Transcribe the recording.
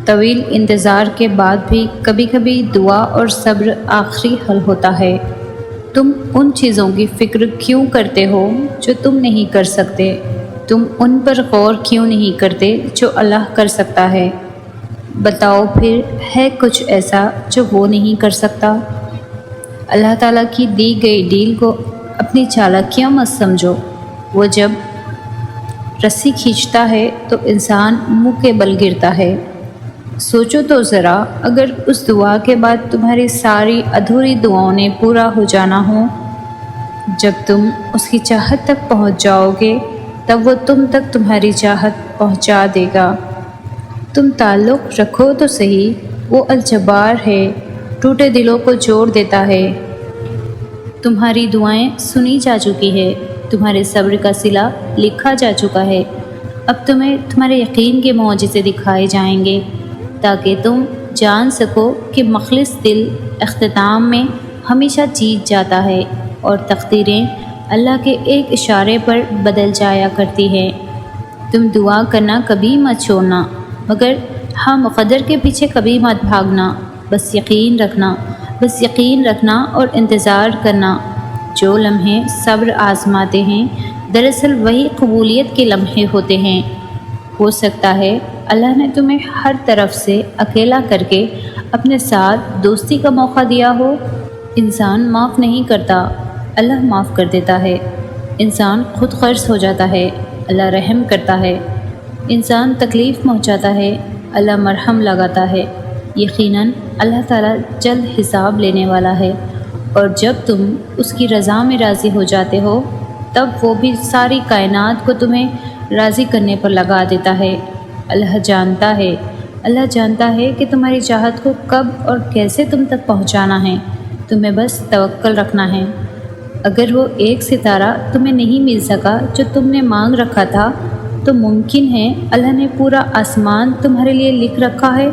طویل انتظار کے بعد بھی کبھی کبھی دعا اور صبر آخری حل ہوتا ہے۔ تم ان چیزوں کی فکر کیوں کرتے ہو جو تم نہیں کر سکتے؟ تم ان پر غور کیوں نہیں کرتے جو اللہ کر سکتا ہے؟ بتاؤ پھر، ہے کچھ ایسا جو وہ نہیں کر سکتا؟ اللہ تعالیٰ کی دی گئی ڈیل کو اپنی چالاکیاں مت سمجھو۔ وہ جب رسی کھینچتا ہے تو انسان منہ کے بل گرتا ہے۔ سوچو تو ذرا، اگر اس دعا کے بعد تمہاری ساری ادھوری دعاؤں نے پورا ہو جانا ہو، جب تم اس کی چاہت تک پہنچ جاؤ گے تب وہ تم تک تمہاری چاہت پہنچا دے گا۔ تم تعلق رکھو تو صحیح، وہ الجبار ہے، ٹوٹے دلوں کو جوڑ دیتا ہے۔ تمہاری دعائیں سنی جا چکی ہے، تمہارے صبر کا صلہ لکھا جا چکا ہے۔ اب تمہیں تمہارے یقین کے معجزے دکھائے جائیں گے تاکہ تم جان سکو کہ مخلص دل اختتام میں ہمیشہ جیت جاتا ہے اور تقدیریں اللہ کے ایک اشارے پر بدل جایا کرتی ہیں۔ تم دعا کرنا کبھی مت چھوڑنا، مگر ہاں مقدر کے پیچھے کبھی مت بھاگنا۔ بس یقین رکھنا اور انتظار کرنا۔ جو لمحے صبر آزماتے ہیں دراصل وہی قبولیت کے لمحے ہوتے ہیں۔ ہو سکتا ہے اللہ نے تمہیں ہر طرف سے اکیلا کر کے اپنے ساتھ دوستی کا موقع دیا ہو۔ انسان معاف نہیں کرتا، اللہ معاف کر دیتا ہے۔ انسان خود غرض ہو جاتا ہے، اللہ رحم کرتا ہے۔ انسان تکلیف پہنچاتا ہے، اللہ مرہم لگاتا ہے۔ یقیناً اللہ تعالیٰ جلد حساب لینے والا ہے، اور جب تم اس کی رضا میں راضی ہو جاتے ہو تب وہ بھی ساری کائنات کو تمہیں راضی کرنے پر لگا دیتا ہے۔ اللہ جانتا ہے کہ تمہاری چاہت کو کب اور کیسے تم تک پہنچانا ہے، تمہیں بس توکل رکھنا ہے۔ اگر وہ ایک ستارہ تمہیں نہیں مل سکا جو تم نے مانگ رکھا تھا، تو ممکن ہے اللہ نے پورا آسمان تمہارے لیے لکھ رکھا ہے۔